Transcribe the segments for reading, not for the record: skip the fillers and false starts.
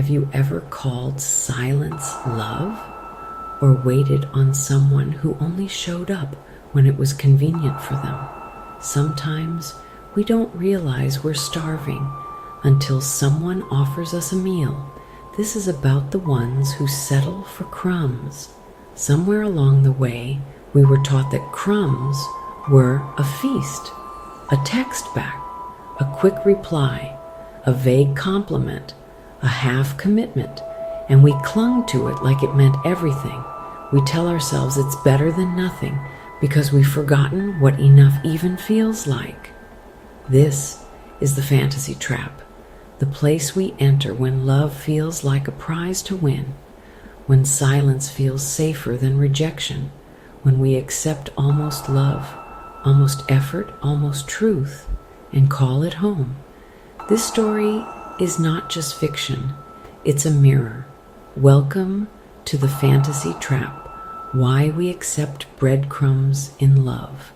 Have you ever called silence love? Or waited on someone who only showed up when it was convenient for them? Sometimes we don't realize we're starving until someone offers us a meal. This is about the ones who settle for crumbs. Somewhere along the way, we were taught that crumbs were a feast, a text back, a quick reply, a vague compliment, a half commitment, and we clung to it like it meant everything. We tell ourselves it's better than nothing because we've forgotten what enough even feels like. This is the fantasy trap, the place we enter when love feels like a prize to win, when silence feels safer than rejection, when we accept almost love, almost effort, almost truth, and call it home. This story is not just fiction, it's a mirror. Welcome to the fantasy trap. Why we accept breadcrumbs in love.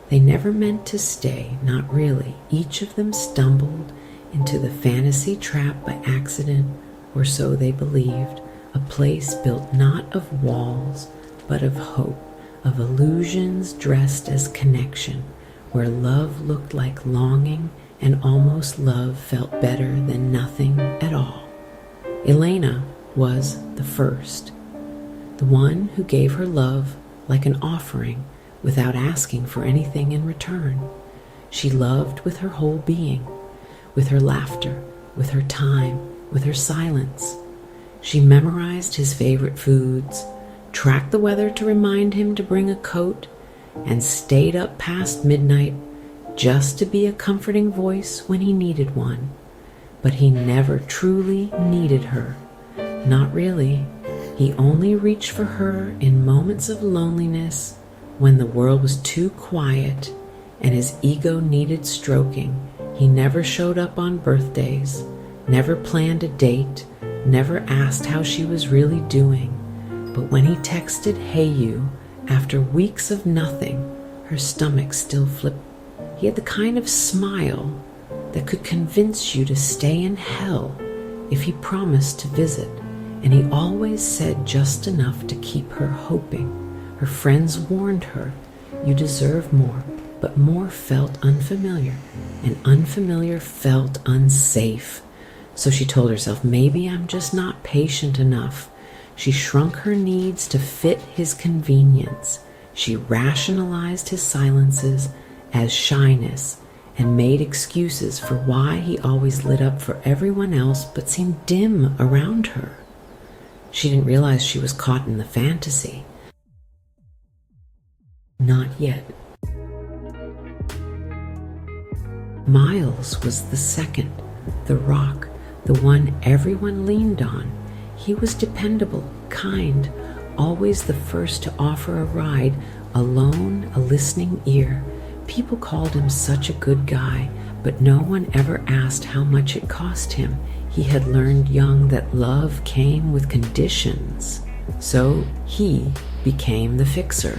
They never meant to stay, not really. Each of them stumbled into the fantasy trap by accident, or so they believed. A place built not of walls, but of hope, of illusions dressed as connection, where love looked like longing and almost love felt better than nothing at all. Elena was the first, the one who gave her love like an offering without asking for anything in return. She loved with her whole being, with her laughter, with her time, with her silence. She memorized his favorite foods, tracked the weather to remind him to bring a coat, and stayed up past midnight just to be a comforting voice when he needed one. But he never truly needed her. Not really. He only reached for her in moments of loneliness when the world was too quiet and his ego needed stroking. He never showed up on birthdays, never planned a date, never asked how she was really doing. But when he texted, "Hey you," after weeks of nothing, her stomach still flipped. He had the kind of smile that could convince you to stay in hell if he promised to visit, and he always said just enough to keep her hoping. Her friends warned her, "You deserve more," but more felt unfamiliar, and unfamiliar felt unsafe. So she told herself, maybe I'm just not patient enough. She shrunk her needs to fit his convenience. She rationalized his silences as shyness and made excuses for why he always lit up for everyone else but seemed dim around her. She didn't realize she was caught in the fantasy. Not yet. Miles was the second, the rock, the one everyone leaned on. He was dependable, kind, always the first to offer a ride, alone, a listening ear. People called him such a good guy, but no one ever asked how much it cost him. He had learned young that love came with conditions. So he became the fixer,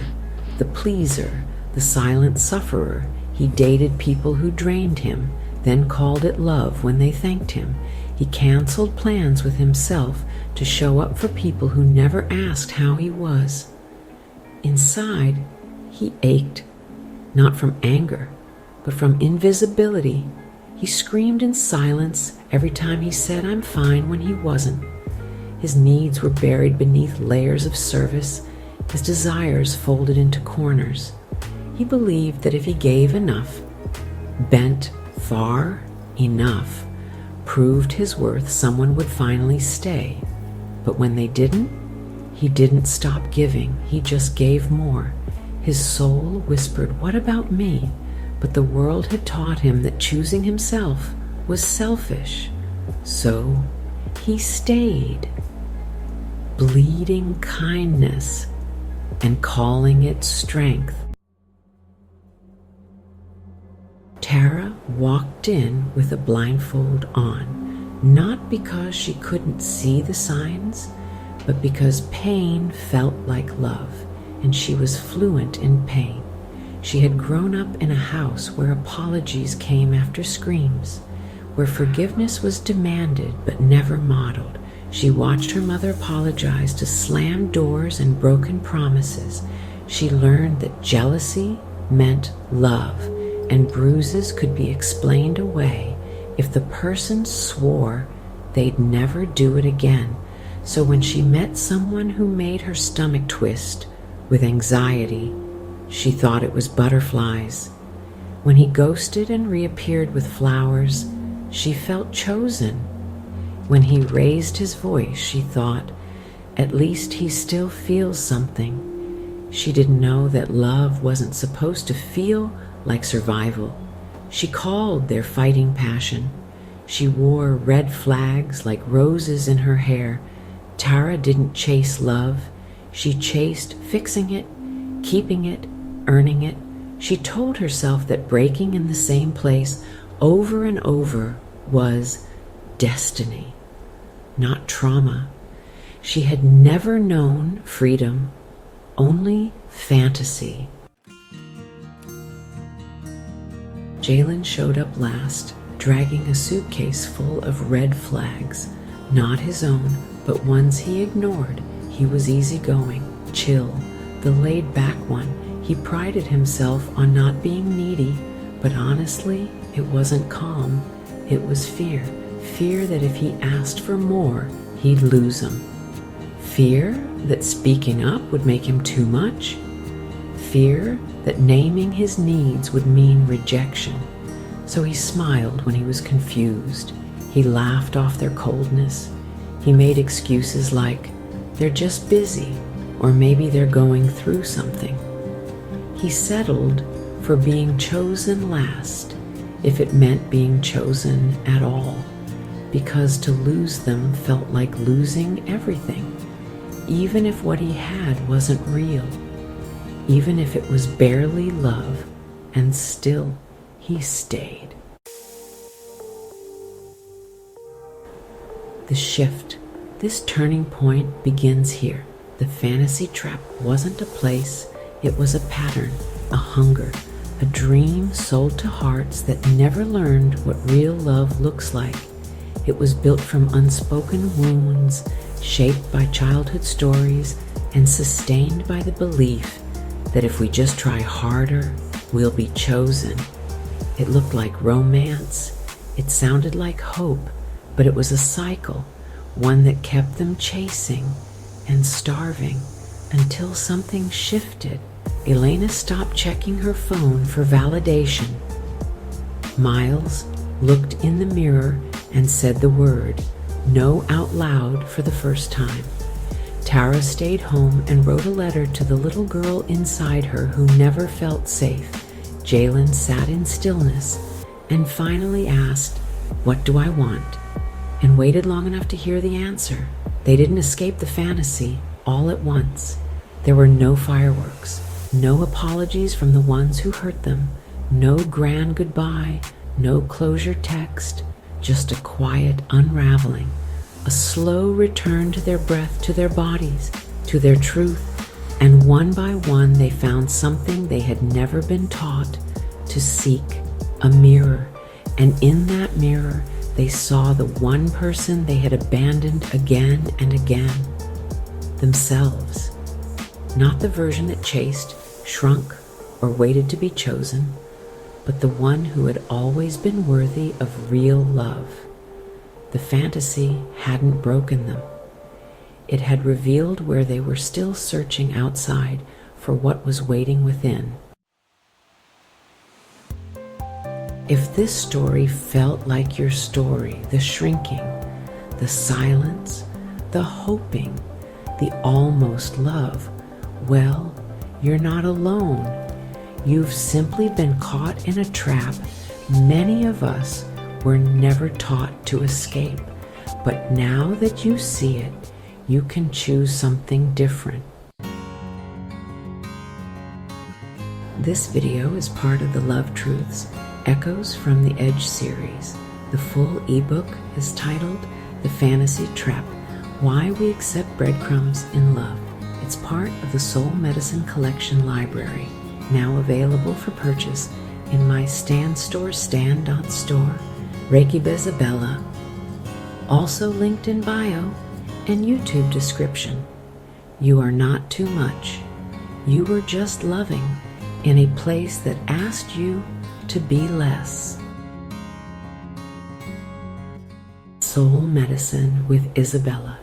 the pleaser, the silent sufferer. He dated people who drained him, then called it love when they thanked him. He canceled plans with himself to show up for people who never asked how he was. Inside, he ached, not from anger, but from invisibility. He screamed in silence every time he said, "I'm fine," when he wasn't. His needs were buried beneath layers of service, his desires folded into corners. He believed that if he gave enough, bent far enough, proved his worth, someone would finally stay. But when they didn't, he didn't stop giving, he just gave more. His soul whispered, "What about me?" But the world had taught him that choosing himself was selfish. So he stayed, bleeding kindness and calling it strength. Tara walked in with a blindfold on, not because she couldn't see the signs, but because pain felt like love, and she was fluent in pain. She had grown up in a house where apologies came after screams, where forgiveness was demanded but never modeled. She watched her mother apologize to slammed doors and broken promises. She learned that jealousy meant love, and bruises could be explained away if the person swore they'd never do it again. So when she met someone who made her stomach twist with anxiety, she thought it was butterflies. When he ghosted and reappeared with flowers, she felt chosen. When he raised his voice, she thought, at least he still feels something. She didn't know that love wasn't supposed to feel like survival. She called their fighting passion. She wore red flags like roses in her hair. Tara didn't chase love. She chased fixing it, keeping it, earning it. She told herself that breaking in the same place over and over was destiny, not trauma. She had never known freedom, only fantasy. Jalen showed up last, dragging a suitcase full of red flags, not his own, but ones he ignored. He was easygoing, chill, the laid-back one. He prided himself on not being needy, but honestly, it wasn't calm. It was fear. Fear that if he asked for more, he'd lose him. Fear that speaking up would make him too much. Fear that naming his needs would mean rejection. So he smiled when he was confused. He laughed off their coldness. He made excuses like, they're just busy, or maybe they're going through something. He settled for being chosen last, if it meant being chosen at all, because to lose them felt like losing everything, even if what he had wasn't real, even if it was barely love, and still he stayed. The shift, this turning point begins here. The fantasy trap wasn't a place, it was a pattern, a hunger, a dream sold to hearts that never learned what real love looks like. It was built from unspoken wounds, shaped by childhood stories, and sustained by the belief that if we just try harder, we'll be chosen. It looked like romance. It sounded like hope, but it was a cycle, one that kept them chasing and starving until something shifted. Elena stopped checking her phone for validation. Miles looked in the mirror and said the word no out loud for the first time. Tara stayed home and wrote a letter to the little girl inside her who never felt safe. Jalen sat in stillness and finally asked, "What do I want?" and waited long enough to hear the answer. They didn't escape the fantasy all at once. There were no fireworks, no apologies from the ones who hurt them, no grand goodbye, no closure text, just a quiet unraveling, a slow return to their breath, to their bodies, to their truth, and one by one they found something they had never been taught to seek, a mirror, and in that mirror they saw the one person they had abandoned again and again, themselves. Not the version that chased, shrunk, or waited to be chosen, but the one who had always been worthy of real love. The fantasy hadn't broken them. It had revealed where they were still searching outside for what was waiting within. If this story felt like your story, the shrinking, the silence, the hoping, the almost love, well, you're not alone. You've simply been caught in a trap many of us were never taught to escape. But now that you see it, you can choose something different. This video is part of the Love Truths Echoes from the Edge series. The full ebook is titled The Fantasy Trap: Why We Accept Breadcrumbs in Love. It's part of the Soul Medicine Collection library, now available for purchase in my Stan Store, stan.store, Reiki Isabella, also linked in bio and YouTube description. You are not too much. You were just loving in a place that asked you to be less. Soul Medicine with Isabella.